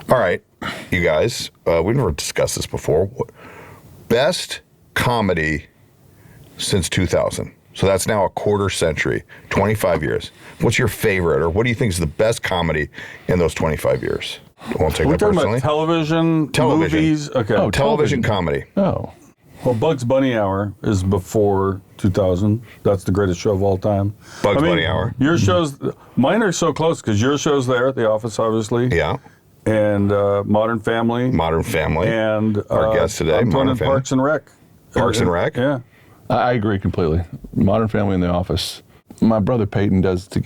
All right, you guys, we've never discussed this before. Best comedy since 2000. So that's now a quarter century, 25 years. What's your favorite, or what do you think is the best comedy in those 25 years? I won't take that personally. About television, movies? Okay. Oh, television comedy. Oh. Well, Bugs Bunny Hour is before 2000. That's the greatest show of all time. Bunny Hour. Your shows, mine are so close because your show's there, The Office, obviously. Yeah. And Modern Family. And our guest today, I'm Modern Family. Parks and Rec. Parks and Rec? Yeah. I agree completely. Modern Family and The Office. My brother Peyton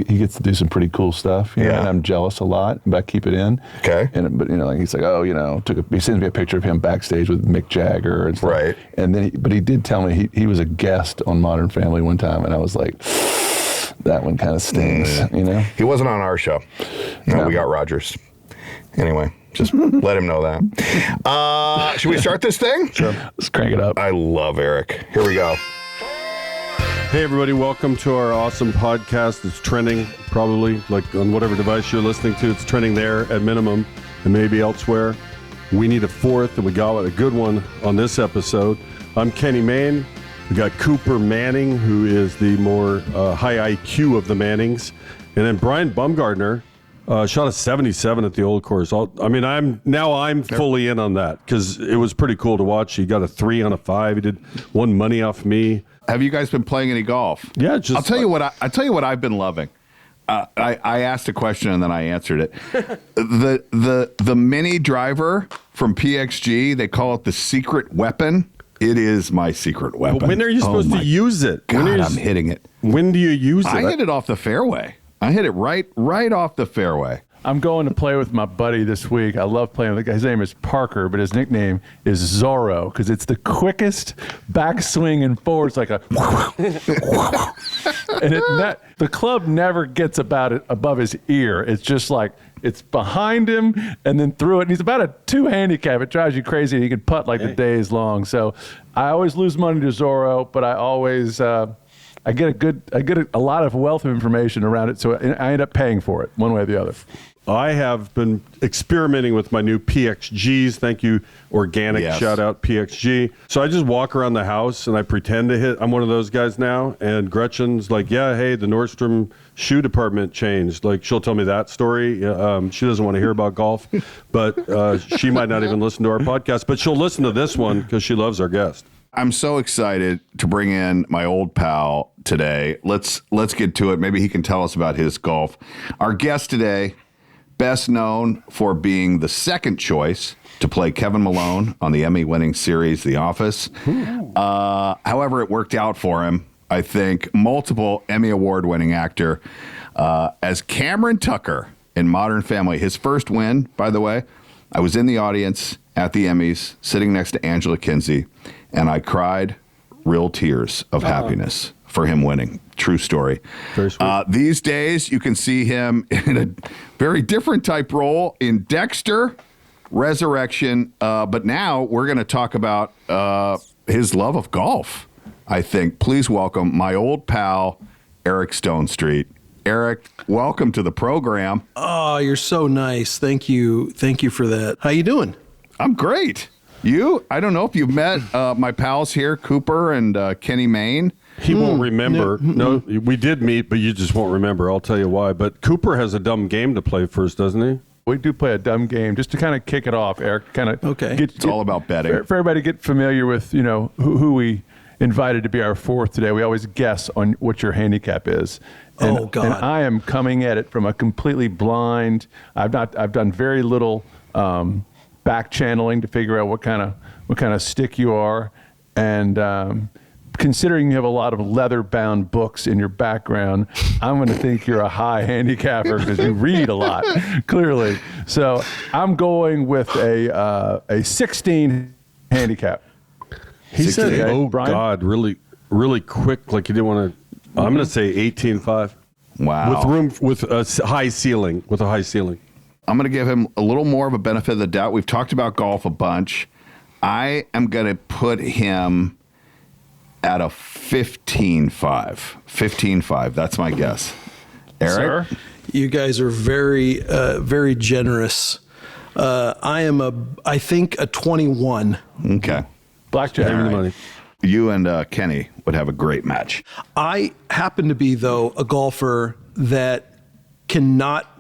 he gets to do some pretty cool stuff, and I'm jealous a lot, but I keep it in. Okay. But he's like, he sends me a picture of him backstage with Mick Jagger and stuff. Right. And then, but he did tell me he was a guest on Modern Family one time, and I was like, that one kind of stings, He wasn't on our show. No, we got Rogers. Anyway, just let him know that. Should we start this thing? Sure. Let's crank it up. I love Eric. Here we go. Hey, everybody. Welcome to our awesome podcast. It's trending, probably, like on whatever device you're listening to. It's trending there at minimum and maybe elsewhere. We need a fourth, and we got a good one on this episode. I'm Kenny Mayne. We got Cooper Manning, who is the more high IQ of the Mannings. And then Brian Baumgartner shot a 77 at the old course. I'm fully in on that because it was pretty cool to watch. He got a 3 on a 5. He did one money off me. Have you guys been playing any golf? Yeah, I'll tell you what I've been loving. I asked a question and then I answered it. The mini driver from PXG, they call it the secret weapon. It is my secret weapon. But when are you supposed to use it? God, I'm hitting it. When do you use it? I hit it off the fairway. I hit it right off the fairway. I'm going to play with my buddy this week. I love playing with the guy. His name is Parker, but his nickname is Zorro because it's the quickest backswing and forward. It's like a and the club never gets above his ear. It's just like it's behind him and then through it. And he's about a 2 handicap. It drives you crazy. He can putt like the day is long. So I always lose money to Zorro, but I always I get a lot of wealth of information around it. So I end up paying for it one way or the other. I have been experimenting with my new PXGs. Thank you, Organic. Yes. Shout out PXG. So I just walk around the house and I pretend to hit. I'm one of those guys now. And Gretchen's like, yeah, hey, the Nordstrom shoe department changed. Like, she'll tell me that story. She doesn't want to hear about golf, but she might not even listen to our podcast. But she'll listen to this one because she loves our guest. I'm so excited to bring in my old pal today. Let's get to it. Maybe he can tell us about his golf. Our guest today, best known for being the second choice to play Kevin Malone on the Emmy-winning series The Office. However, it worked out for him. I think multiple Emmy Award-winning actor as Cameron Tucker in Modern Family. His first win, by the way, I was in the audience at the Emmys, sitting next to Angela Kinsey, and I cried real tears of happiness for him winning. True story. Very sweet. These days, you can see him in a very different type role in Dexter, Resurrection. But now we're going to talk about his love of golf, I think. Please welcome my old pal, Eric Stonestreet. Eric, welcome to the program. Oh, you're so nice. Thank you. Thank you for that. How you doing? I'm great. You? I don't know if you've met my pals here, Cooper and Kenny Mayne. He won't remember. No, we did meet, but you just won't remember. I'll tell you why. But Cooper has a dumb game to play first, doesn't he? We do play a dumb game just to kind of kick it off, Eric. It's all about betting. For everybody to get familiar with, who we invited to be our fourth today. We always guess on what your handicap is. And, God. And I am coming at it from a completely blind. I've done very little back channeling to figure out what kind of stick you are, and considering you have a lot of leather-bound books in your background, I'm going to think you're a high handicapper because you read a lot, clearly. So I'm going with a 16 handicap. He said, "Oh Brian? God, really, really quick, like he didn't want to." I'm going to say 18.5. Wow. With a high ceiling. I'm going to give him a little more of a benefit of the doubt. We've talked about golf a bunch. I am going to put him at a 15.5. 15.5. That's my guess. Eric? Sir? You guys are very, very generous. I think a 21. Okay. Blackjack. Give me the money. You and Kenny would have a great match. I happen to be, though, a golfer that cannot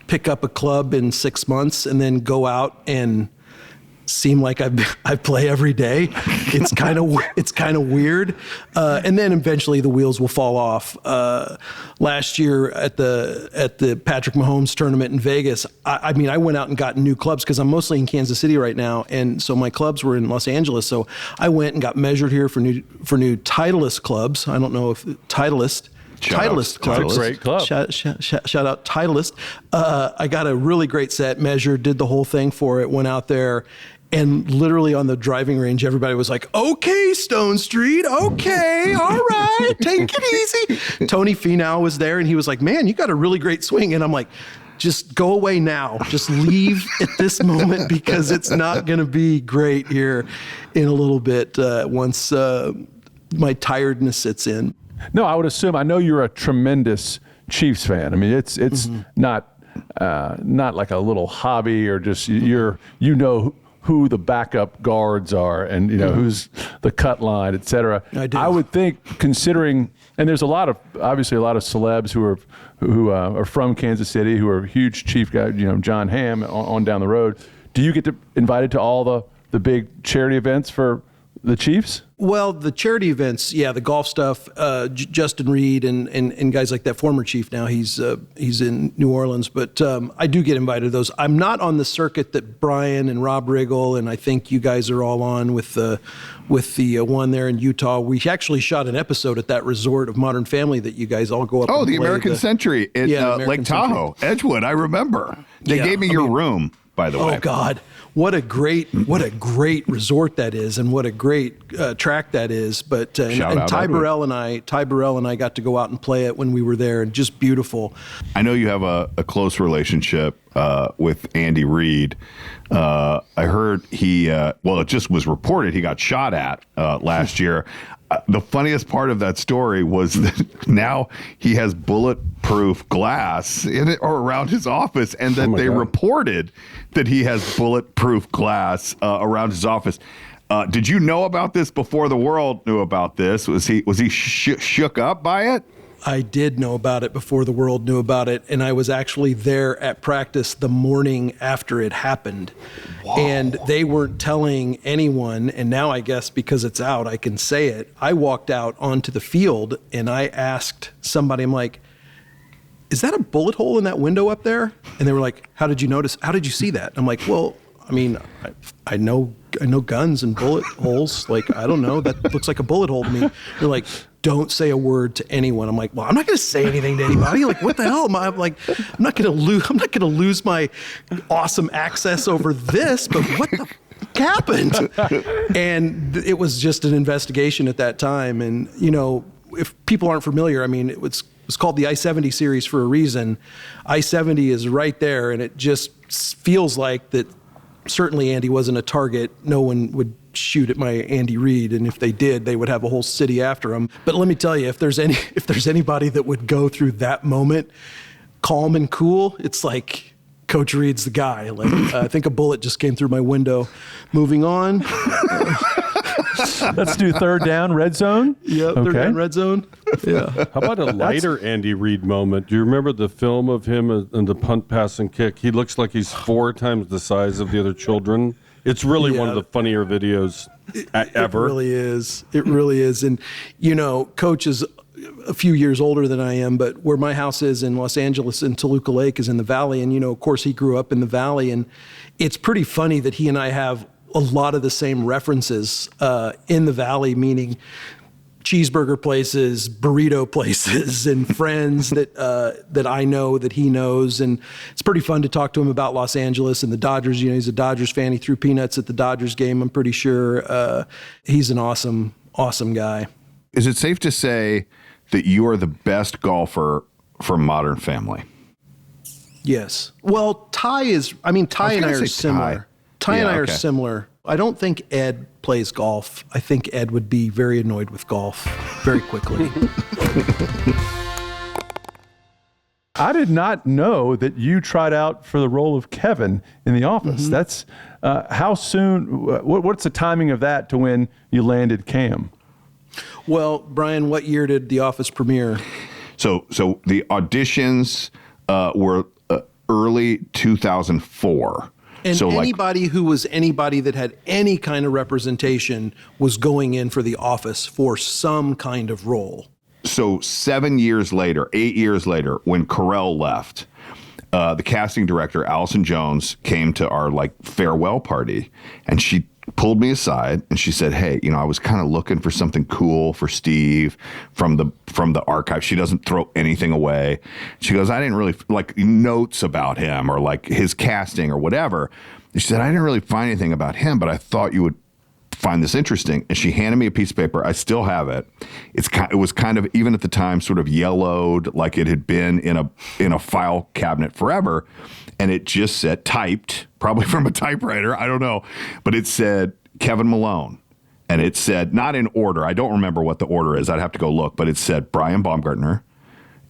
pick up a club in 6 months and then go out and seem like I play every day. It's kind of weird, and then eventually the wheels will fall off. Last year at the Patrick Mahomes tournament in Vegas, I mean I went out and got new clubs because I'm mostly in Kansas City right now, and so my clubs were in Los Angeles. So I went and got measured here for new Titleist clubs. I don't know if Titleist clubs. That's a great club. Shout out Titleist. I got a really great set, measured, did the whole thing for it, went out there, and literally on the driving range, everybody was like, "Okay, Stonestreet, okay, all right, take it easy." Tony Finau was there, and he was like, "Man, you got a really great swing." And I'm like, just go away now. Just leave at this moment because it's not going to be great here in a little bit once my tiredness sits in. No, I would assume. I know you're a tremendous Chiefs fan. I mean, it's not like a little hobby or just who the backup guards are and who's the cut line, et cetera. I would think, considering, and there's obviously a lot of celebs who are from Kansas City who are huge Chief guys. John Hamm on down the road. Do you get invited to all the big charity events for the Chiefs? Well, the charity events, yeah, the golf stuff, Justin Reid and guys like that, former Chief now, he's in New Orleans, but I do get invited to those. I'm not on the circuit that Brian and Rob Riggle and I think you guys are all on with the one there in Utah. We actually shot an episode at that resort of Modern Family that you guys all go up. Oh, the American Century in Lake Tahoe, Edgewood. I remember. They gave me your room, by the way. Oh God. What a great resort that is, and what a great track that is. But Ty Burrell and I got to go out and play it when we were there, and just beautiful. I know you have a close relationship with Andy Reid. I heard it just was reported he got shot at last year. The funniest part of that story was that now he has bulletproof glass in it or around his office, and that they reported that he has bulletproof glass around his office. Did you know about this before the world knew about this? Was he shook up by it? I did know about it before the world knew about it, and I was actually there at practice the morning after it happened. Whoa. And they weren't telling anyone, and now I guess because it's out, I can say it. I walked out onto the field, and I asked somebody, I'm like, "Is that a bullet hole in that window up there?" And they were like, "How did you notice? How did you see that?" I'm like, "Well, I mean, I know guns and bullet holes. Like, I don't know. That looks like a bullet hole to me." They're like, "Don't say a word to anyone." I'm like, "Well, I'm not going to say anything to anybody. Like, what the hell am I? I'm like, I'm not going to lose my awesome access over this. But what the happened?" And it was just an investigation at that time. And if people aren't familiar, I mean, it's called the I-70 series for a reason. I-70 is right there, and it just feels like that. Certainly Andy wasn't a target. No one would shoot at my Andy Reid, and if they did, they would have a whole city after him. But let me tell you, if there's anybody that would go through that moment calm and cool, it's like Coach Reid's the guy. Like, I think a bullet just came through my window. Moving on. Let's do third down, red zone. Yeah, third down, red zone. Yeah. How about a lighter Andy Reid moment? Do you remember the film of him and the punt, pass, and kick? He looks like he's 4 times the size of the other children. It's really one of the funnier videos ever. It really is. It really is. And, Coach is a few years older than I am, but where my house is in Los Angeles in Toluca Lake is in the Valley. And, of course, he grew up in the Valley. And it's pretty funny that he and I have a lot of the same references in the Valley, meaning cheeseburger places, burrito places, and friends that I know, that he knows. And it's pretty fun to talk to him about Los Angeles and the Dodgers. He's a Dodgers fan. He threw peanuts at the Dodgers game, I'm pretty sure. He's an awesome, awesome guy. Is it safe to say that you are the best golfer from Modern Family? Yes. Well, Ty and I are similar. Ty and I are similar. I don't think Ed plays golf. I think Ed would be very annoyed with golf very quickly. I did not know that you tried out for the role of Kevin in The Office. Mm-hmm. That's how soon, what's the timing of that to when you landed Cam? Well, Brian, what year did The Office premiere? So the auditions were early 2004. And so anybody who was anybody that had any kind of representation was going in for The Office for some kind of role. So 8 years later, when Carell left, the casting director, Allison Jones, came to our farewell party, and she pulled me aside and she said, "Hey, I was kind of looking for something cool for Steve from the archive." She doesn't throw anything away. She goes, "I didn't really notes about him or his casting or whatever." She said, "I didn't really find anything about him, but I thought you would find this interesting." And she handed me a piece of paper. I still have it. It was kind of, even at the time, sort of yellowed, like it had been in a file cabinet forever. And it just said, typed, probably from a typewriter, I don't know, but it said Kevin Malone. And it said, not in order, I don't remember what the order is, I'd have to go look, but it said Brian Baumgartner,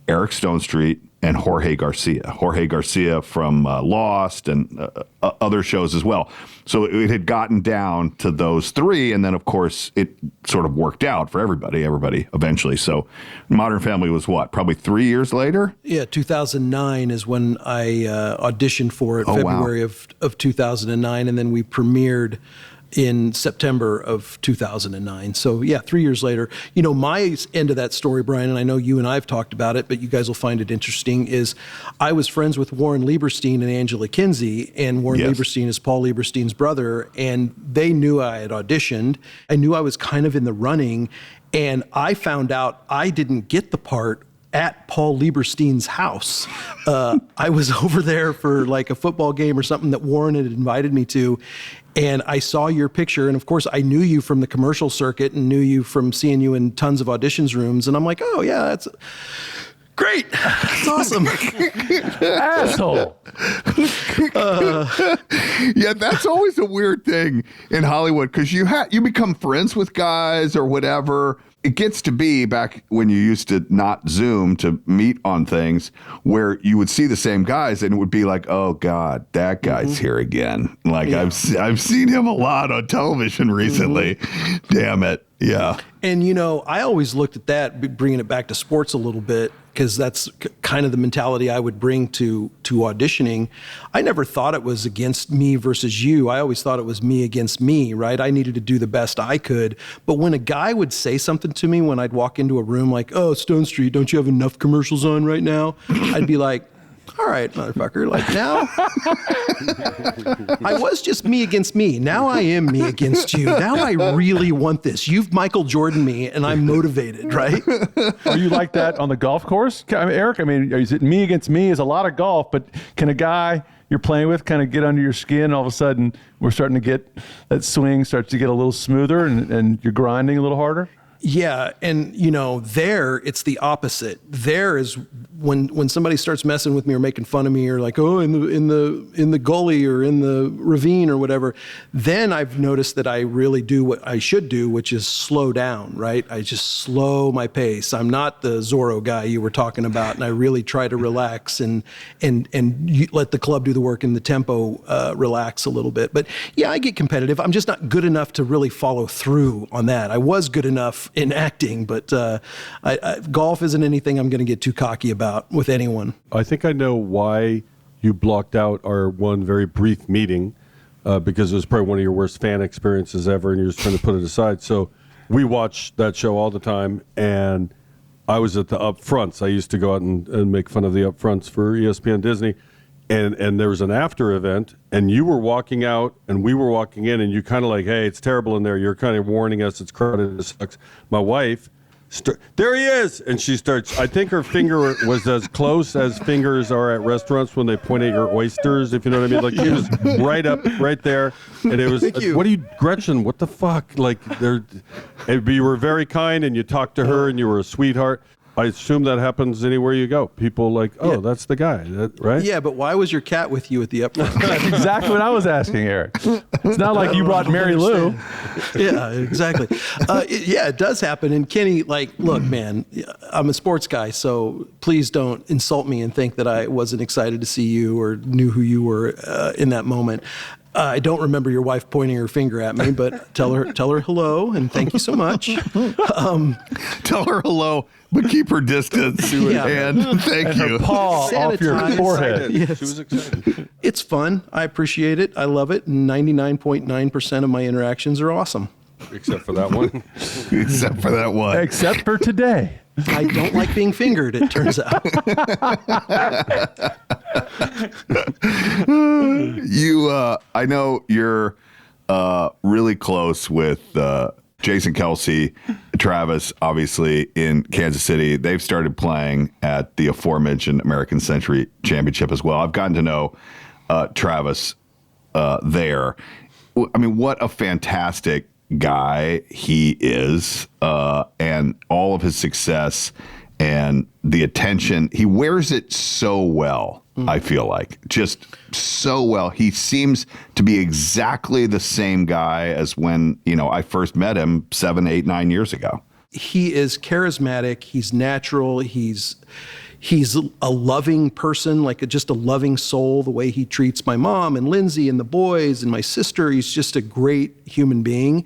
Eric Stonestreet, and Jorge Garcia from Lost and other shows as well. So it had gotten down to those three, and then of course it sort of worked out for everybody eventually. So Modern Family was what, probably 3 years later? Yeah, 2009 is when I auditioned for it, February wow. of 2009, and then we premiered in September of 2009. So yeah, 3 years later. My end of that story, Brian, and I know you and I have talked about it, but you guys will find it interesting, is I was friends with Warren Lieberstein and Angela Kinsey, and Warren Yes. Lieberstein is Paul Lieberstein's brother, and they knew I had auditioned. I knew I was kind of in the running, and I found out I didn't get the part at Paul Lieberstein's house. I was over there for a football game or something that Warren had invited me to, and I saw your picture, and of course I knew you from the commercial circuit and knew you from seeing you in tons of auditions rooms, and I'm like, oh yeah, that's great. That's awesome. Asshole. Yeah, that's always a weird thing in Hollywood, because you become friends with guys or whatever. It gets to be, back when you used to not Zoom to meet on things, where you would see the same guys and it would be like, oh God, that guy's here again. Yeah. I've seen him a lot on television recently. Damn it. Yeah. And, I always looked at that, bringing it back to sports a little bit, because that's kind of the mentality I would bring to auditioning. I never thought it was against me versus you. I always thought it was me against me, right? I needed to do the best I could. But when a guy would say something to me when I'd walk into a room like, "Oh, Stonestreet, don't you have enough commercials on right now?" I'd be like, all right, motherfucker, now I was just me against me. Now I am me against you. Now I really want this. You've Michael Jordan me, and I'm motivated, right? Are you like that on the golf course? Eric, is it me against me? Is a lot of golf, but can a guy you're playing with kind of get under your skin, and all of a sudden we're starting to get, that swing starts to get a little smoother and you're grinding a little harder? Yeah, and there it's the opposite. There is when somebody starts messing with me or making fun of me, or like, oh, in the gully or in the ravine or whatever, then I've noticed that I really do what I should do, which is slow down, right? I just slow my pace. I'm not the Zorro guy you were talking about, and I really try to relax and let the club do the work and the tempo relax a little bit. But yeah, I get competitive. I'm just not good enough to really follow through on that. I was good enough in acting, but golf isn't anything I'm going to get too cocky about with anyone. I think I know why you blocked out our one very brief meeting, because it was probably one of your worst fan experiences ever, and you're just trying to put it aside. So we watch that show all the time, and I was at the upfronts. I used to go out and make fun of the upfronts for ESPN Disney, and there was an after event, and you were walking out, and we were walking in, and you kind of like, hey, it's terrible in there. You're kind of warning us it's crowded, it sucks. My wife, there he is! And she starts, I think her finger was as close as fingers are at restaurants when they point at your oysters, if you know what I mean. Like, she was right up, right there. And it was, what are you, Gretchen, what the fuck? Like, you were very kind, and you talked to her, and you were a sweetheart. I assume that happens anywhere you go. People like, oh, Yeah. that's the guy, right? Yeah, but why was your cat with you at the upfront? That's exactly what I was asking, Eric. It's not like you brought Mary Lou. Yeah, exactly. It does happen. And Kenny, like, look, man, I'm a sports guy, so please don't insult me and think that I wasn't excited to see you or knew who you were in that moment. I don't remember your wife pointing her finger at me, but tell her hello and thank you so much. Tell her hello, but keep her distance. Yeah. And thank you. Her paw off your Sanitize. forehead. Yes. She was excited. It's fun. I appreciate it. I love it. 99.9% of my interactions are awesome. Except for that one. Except for that one. Except for today. I don't like being fingered, it turns out. I know you're really close with Jason Kelce, Travis, obviously, in Kansas City. They've started playing at the aforementioned American Century Championship as well. I've gotten to know Travis there. I mean, what a fantastic guy he is, and all of his success and the attention. He wears it so well, I feel like. Just so well. He seems to be exactly the same guy as when, I first met him 7, 8, 9 years ago. He is charismatic. He's natural. He's a loving person, like just a loving soul, the way he treats my mom and Lindsay and the boys and my sister. He's just a great human being.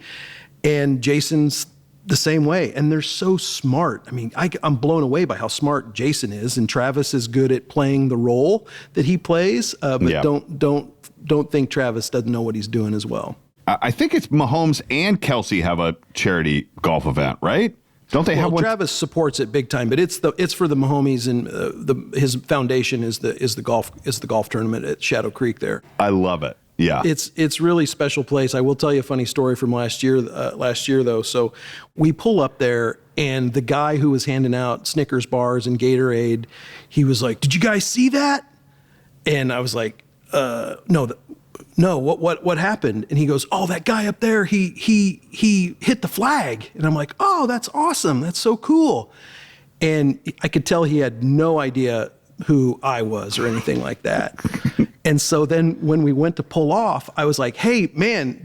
And Jason's the same way. And they're so smart. I mean, I'm blown away by how smart Jason is. And Travis is good at playing the role that he plays. But Yeah. don't think Travis doesn't know what he's doing as well. I think it's Mahomes and Kelce have a charity golf event, right? Don't they have one? Travis supports it big time, but it's for the Mahomes, and his foundation is the golf tournament at Shadow Creek there. I love it. Yeah. It's really special place. I will tell you a funny story from last year though. So we pull up there, and the guy who was handing out Snickers bars and Gatorade, he was like, "Did you guys see that?" And I was like, No, what happened?" And he goes, "Oh, that guy up there, he hit the flag." And I'm like, "Oh, that's awesome. That's so cool." And I could tell he had no idea who I was or anything like that. And so then when we went to pull off, I was like, "Hey, man,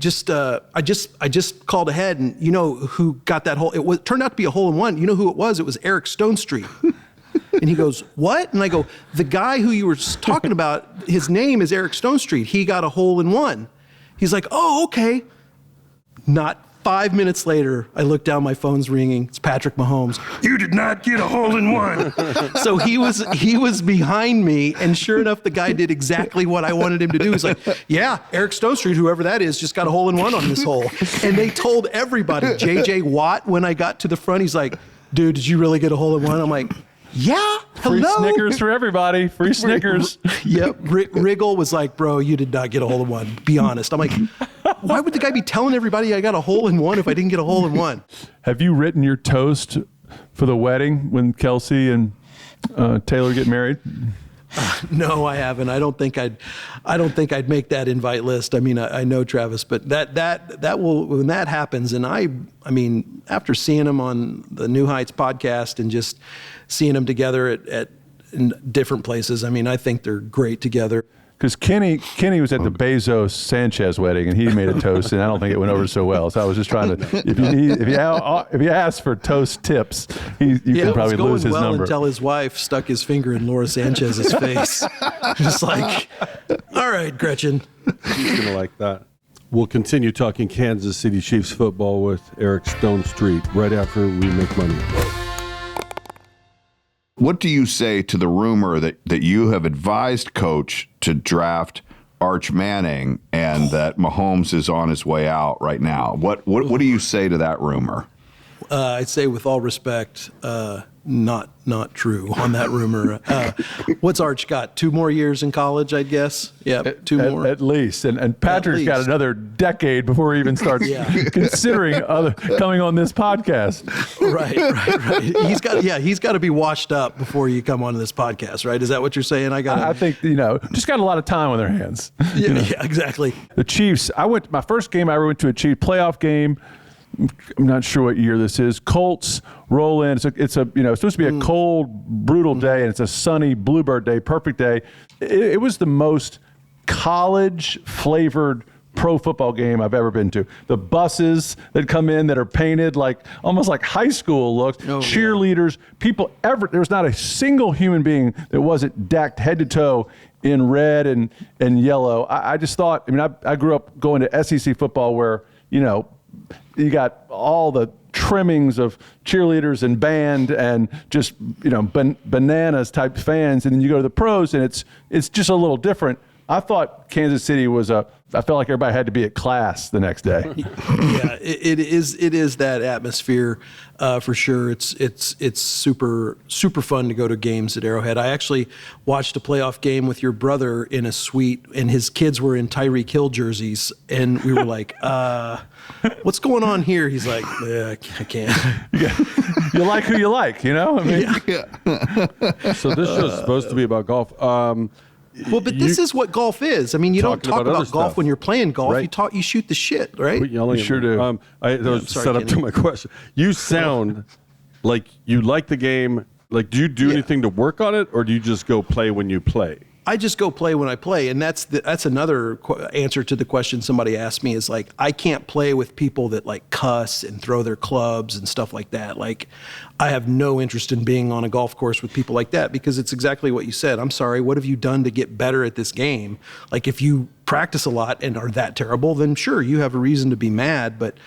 I just called ahead, and you know who got that hole? It turned out to be a hole in one. You know who it was? It was Eric Stonestreet." And he goes, "What?" And I go, "The guy who you were talking about, his name is Eric Stonestreet. He got a hole in one." He's like, "Oh, okay." Not 5 minutes later, I look down, my phone's ringing. It's Patrick Mahomes. "You did not get a hole in one." So he was behind me, and sure enough, the guy did exactly what I wanted him to do. He's like, "Yeah, Eric Stonestreet, whoever that is, just got a hole in one on this hole." And they told everybody. JJ Watt, when I got to the front, he's like, "Dude, did you really get a hole in one?" I'm like, "Yeah, Free hello." Snickers for everybody. Free Snickers. Yep. Wriggle was like, "Bro, you did not get a hole in one. Be honest." I'm like, why would the guy be telling everybody I got a hole in one if I didn't get a hole in one? Have you written your toast for the wedding when Kelce and Taylor get married? No, I haven't. I don't think I'd make that invite list. I mean, I know Travis, but that will, when that happens, and I mean, after seeing him on the New Heights podcast and just seeing them together in different places, I mean, I think they're great together. Because Kenny was at the Bezos Sanchez wedding, and he made a toast, and I don't think it went over so well. So I was just trying to, if you ask for toast tips, you can probably lose his number. Until his wife stuck his finger in Laura Sanchez's face. Just like, "All right, Gretchen." He's gonna like that. We'll continue talking Kansas City Chiefs football with Eric Stonestreet right after we make money. What do you say to the rumor that you have advised Coach to draft Arch Manning and that Mahomes is on his way out right now? What do you say to that rumor? I'd say, with all respect, not true on that rumor. What's Arch got? 2 more years in college, I guess. Yeah, 2 more. At least. And Patrick's got another decade before he even starts considering coming on this podcast. Right. He's got to be washed up before you come on this podcast, right? Is that what you're saying? I think, just got a lot of time on their hands. Yeah, exactly. The Chiefs, my first game I went to a Chiefs playoff game. I'm not sure what year this is. Colts roll in. It's supposed to be a cold, brutal day, and it's a sunny bluebird day, perfect day. It was the most college flavored pro football game I've ever been to. The buses that come in that are painted like almost like high school looks, cheerleaders, people there's not a single human being that wasn't decked head to toe in red and yellow. I just thought, I grew up going to SEC football where, you got all the trimmings of cheerleaders and band and just, bananas type fans. And then you go to the pros and it's just a little different. I thought Kansas City I felt like everybody had to be at class the next day. Yeah, it is that atmosphere for sure. It's super fun to go to games at Arrowhead. I actually watched a playoff game with your brother in a suite, and his kids were in Tyreek Hill jerseys, and we were like, "What's going on here?" He's like, "I can't." You like who you like, Yeah. So this show's supposed to be about golf. Well, but this is what golf is. You don't talk about golf stuff. when you're playing golf. Right. You shoot the shit, right? Quit yelling You at sure me. do. That was set up to my question. You sound like you like the game. Like, do you do anything to work on it, or do you just go play when you play? I just go play when I play, and that's another answer to the question somebody asked me is like, I can't play with people that like cuss and throw their clubs and stuff like that. Like, I have no interest in being on a golf course with people like that because it's exactly what you said. I'm sorry, what have you done to get better at this game? Like, if you practice a lot and are that terrible, then sure, you have a reason to be mad, but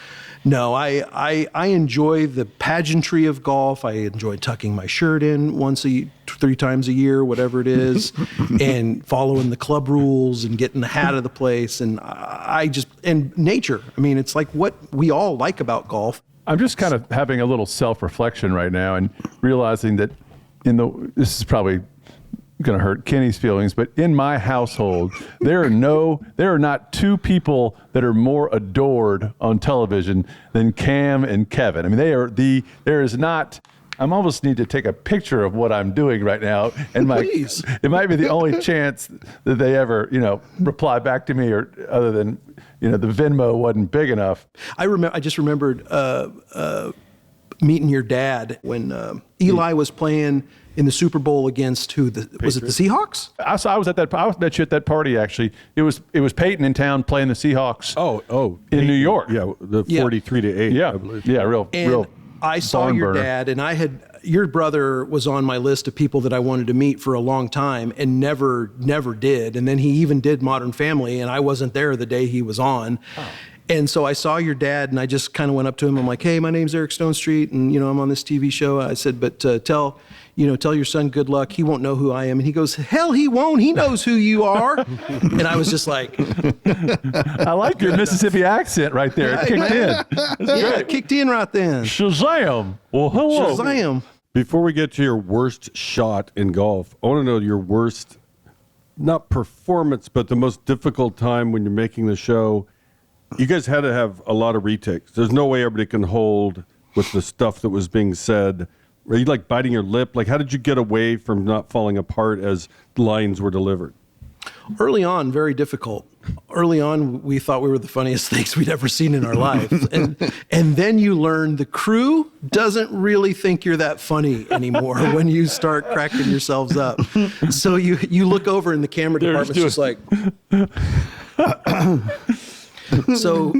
no, I enjoy the pageantry of golf. I enjoy tucking my shirt in 3 times a year, whatever it is, and following the club rules and getting the hat of the place. And and nature. It's like what we all like about golf. I'm just kind of having a little self-reflection right now and realizing that this is probably going to hurt Kenny's feelings, but in my household, there are not two people that are more adored on television than Cam and Kevin. There is not. I almost need to take a picture of what I'm doing right now, and Please. It might be the only chance that they ever, reply back to me, or other than, the Venmo wasn't big enough. I just remembered meeting your dad when Eli was playing in the Super Bowl against was it the Seahawks? I was met you at that party, actually. It was Peyton in town playing the Seahawks. In New York. Yeah, the 43-8. Yeah, I believe. yeah, real. I saw barn your burner. dad, and your brother was on my list of people that I wanted to meet for a long time and never did. And then he even did Modern Family, and I wasn't there the day he was on. Oh. And so I saw your dad, and I just kind of went up to him. I'm like, "Hey, my name's Eric Stonestreet, and I'm on this TV show." I said, "But tell your son good luck. He won't know who I am." And he goes, "Hell, he won't. He knows who you are." And I was just like, I like your Mississippi accent right there. It kicked in. It kicked in right then. Shazam! Well, hello. Shazam! Before we get to your worst shot in golf, I want to know your worst, not performance, but the most difficult time when you're making the show. You guys had to have a lot of retakes. There's no way everybody can hold with the stuff that was being said. Were you like biting your lip? Like, how did you get away from not falling apart as lines were delivered? Early on, very difficult. Early on, we thought we were the funniest things we'd ever seen in our lives. And then you learn the crew doesn't really think you're that funny anymore when you start cracking yourselves up. So you look over in the camera department's just like... So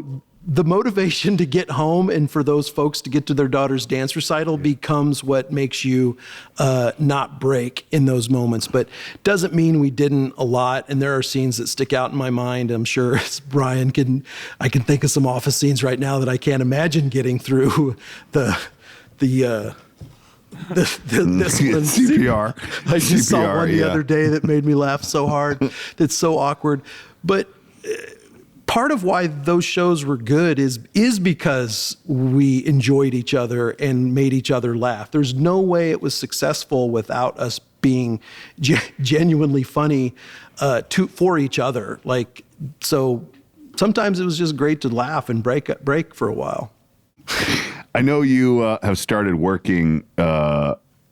the motivation to get home and for those folks to get to their daughter's dance recital becomes what makes you not break in those moments. But doesn't mean we didn't a lot. And there are scenes that stick out in my mind. I'm sure I can think of some office scenes right now that I can't imagine getting through the CPR. I just saw one the other day that made me laugh so hard. That's so awkward. But part of why those shows were good is because we enjoyed each other and made each other laugh. There's no way it was successful without us being genuinely funny for each other. Like, so sometimes it was just great to laugh and break for a while. I know you have started working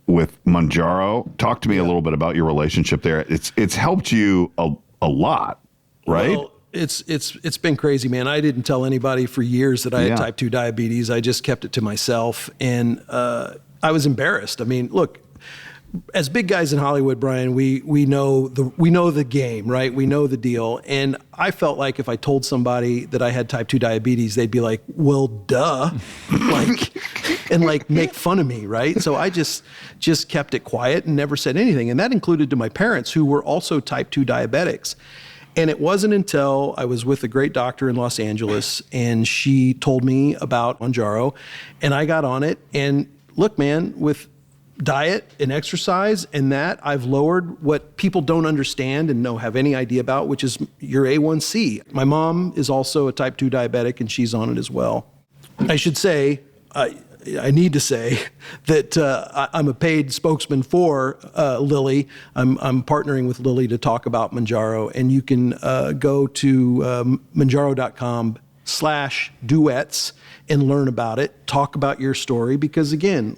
with Mounjaro. Talk to me a little bit about your relationship there. It's helped you a lot, right? Well, it's been crazy, man. I didn't tell anybody for years that I had Yeah. type 2 diabetes. I just kept it to myself, and I was embarrassed. I mean, look, as big guys in Hollywood, Brian, we know the game, right? We know the deal. And I felt like if I told somebody that I had type 2 diabetes, they'd be like, well, duh, and make fun of me, right? So I just kept it quiet and never said anything. And that included to my parents, who were also type 2 diabetics. And it wasn't until I was with a great doctor in Los Angeles, and she told me about Mounjaro, and I got on it. And look, man, with diet and exercise and that, I've lowered what people don't understand and have any idea about, which is your A1C. My mom is also a type 2 diabetic, and she's on it as well. I should say, I need to say that I'm a paid spokesman for Lilly. I'm partnering with Lilly to talk about Mounjaro, and you can go to Mounjaro.com/duets and learn about it, talk about your story, because again,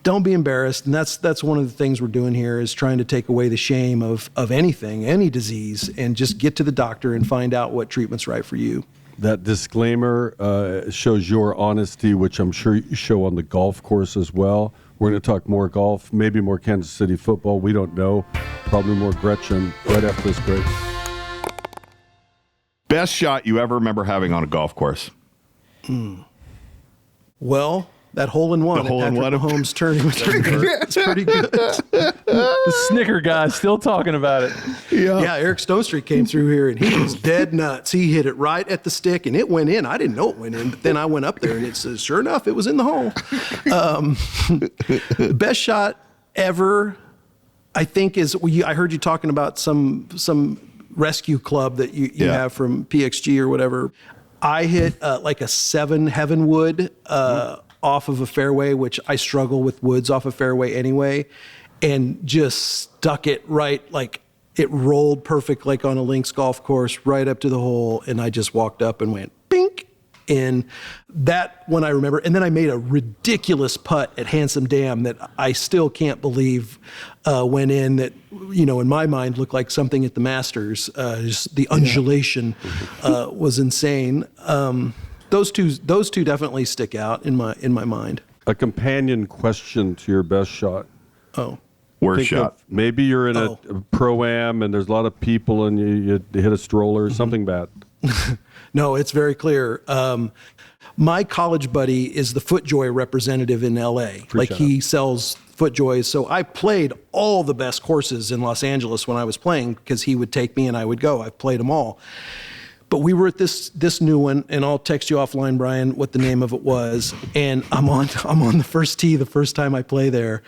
don't be embarrassed. And that's one of the things we're doing here, is trying to take away the shame of anything, any disease, and just get to the doctor and find out what treatment's right for you. That disclaimer shows your honesty, which I'm sure you show on the golf course as well. We're going to talk more golf, maybe more Kansas City football. We don't know. Probably more Gretchen right after this break. Best shot you ever remember having on a golf course? Well, that hole-in-one The hole-in-one. at Patrick Mahomes' turning was pretty good. It's pretty good. The Snicker guy still talking about it. Yeah, Eric Stonestreet came through here, and he was dead nuts. He hit it right at the stick, and it went in. I didn't know it went in, but then I went up there, and it says, sure enough, it was in the hole. The best shot ever, I think, is I heard you talking about some rescue club that you have from PXG or whatever. I hit like a 7 heavenwood off of a fairway, which I struggle with woods off a fairway anyway, and just stuck it right, it rolled perfect, like on a links golf course, right up to the hole, and I just walked up and went bink. And that one I remember. And then I made a ridiculous putt at Handsome Dam that I still can't believe went in, that, in my mind looked like something at the Masters. Just the undulation was insane. Those two definitely stick out in my mind. A companion question to your best shot. Oh. Worst Think shot. of maybe you're in a pro-am and there's a lot of people and you hit a stroller, something bad. No, it's very clear. My college buddy is the FootJoy representative in LA. He sells FootJoys. So I played all the best courses in Los Angeles when I was playing, because he would take me and I would go. I've played them all. But we were at this new one, and I'll text you offline, Brian, what the name of it was. And I'm on the first tee the first time I play there.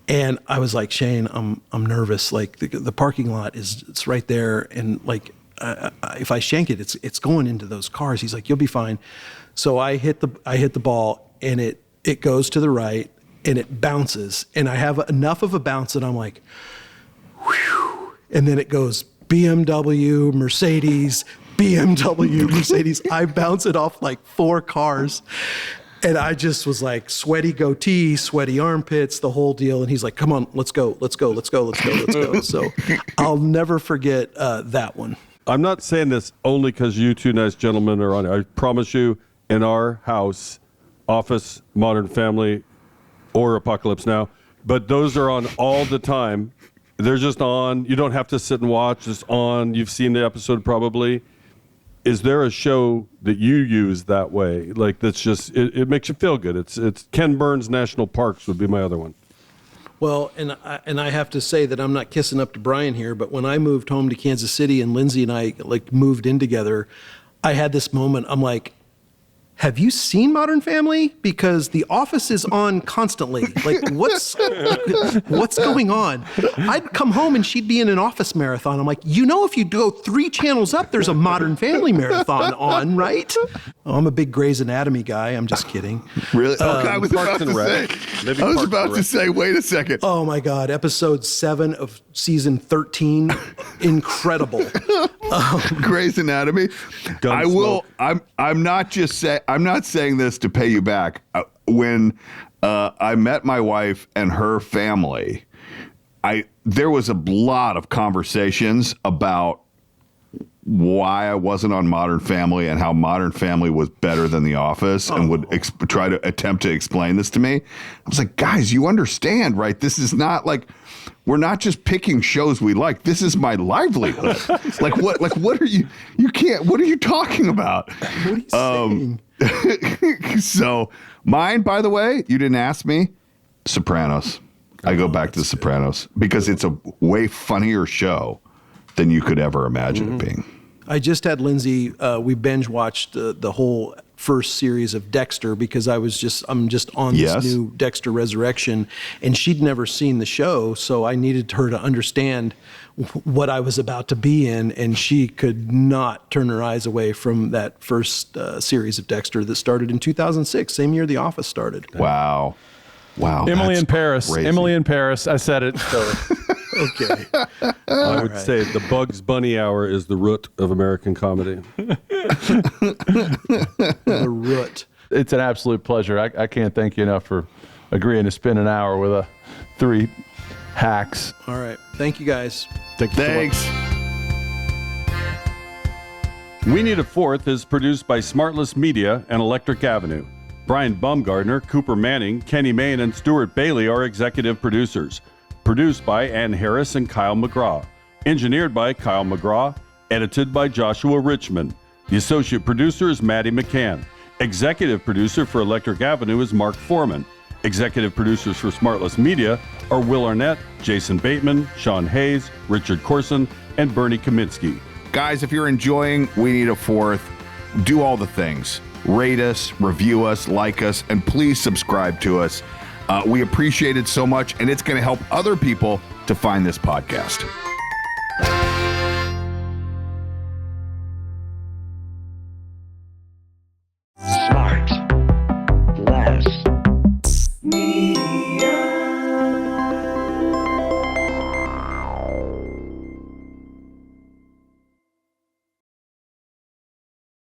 And I was like, Shane, I'm nervous. The parking lot it's right there, and if I shank it, it's going into those cars. He's like, you'll be fine. So I hit the ball, and it goes to the right, and it bounces, and I have enough of a bounce that I'm like, whew, and then it goes BMW, Mercedes, BMW, Mercedes. I bounce it off like 4 cars. And I just was like, sweaty goatee, sweaty armpits, the whole deal. And he's like, come on, let's go. So I'll never forget that one. I'm not saying this only because you two nice gentlemen are on it. I promise you, in our house, Office, Modern Family, or Apocalypse Now, but those are on all the time. They're just on. You don't have to sit and watch. It's on. You've seen the episode probably. Is there a show that you use that way? That's just, it makes you feel good. It's Ken Burns National Parks would be my other one. Well, and I have to say that I'm not kissing up to Brian here, but when I moved home to Kansas City and Lindsay and I moved in together, I had this moment. I'm like, have you seen Modern Family? Because The Office is on constantly. What's going on? I'd come home and she'd be in an Office marathon. I'm like, if you go 3 channels up, there's a Modern Family marathon on, right? Oh, I'm a big Grey's Anatomy guy. I'm just kidding. Really? Okay, I was about to say, wait a second. Oh my God, episode 7 of season 13, incredible. Grey's Anatomy. I will. I'm not saying this to pay you back. When I met my wife and her family, there was a lot of conversations about why I wasn't on Modern Family and how Modern Family was better than The Office and would try to attempt to explain this to me. I was like, guys, you understand, right? This is not like, we're not just picking shows we like. This is my livelihood. What are you talking about? What are you saying? So mine, by the way, you didn't ask me, Sopranos. I go back to The Sopranos because it's a way funnier show than you could ever imagine it being. I just had Lindsay, we binge watched the whole first series of Dexter because I'm just on this new Dexter Resurrection, and she'd never seen the show, so I needed her to understand what I was about to be in, and she could not turn her eyes away from that first series of Dexter that started in 2006, same year The Office started. Wow. Emily in Paris. Crazy. Emily in Paris. I said it. So. Okay. I would say the Bugs Bunny Hour is the root of American comedy. The root. It's an absolute pleasure. I can't thank you enough for agreeing to spend an hour with three hacks. All right. Thank you, guys. Thank you Thanks. so much. We Need a Fourth is produced by SmartLess Media and Electric Avenue. Brian Baumgartner, Cooper Manning, Kenny Mayne, and Stewart Bailey are executive producers. Produced by Ann Harris and Kyle McGraw. Engineered by Kyle McGraw. Edited by Joshua Richmond. The associate producer is Maddie McCann. Executive producer for Electric Avenue is Marc Forman. Executive producers for SmartLess Media are Will Arnett, Jason Bateman, Sean Hayes, Richard Korson, and Bernie Kaminski. Guys, if you're enjoying We Need a Fourth, do all the things. Rate us, review us, like us, and please subscribe to us. We appreciate it so much, and it's going to help other people to find this podcast.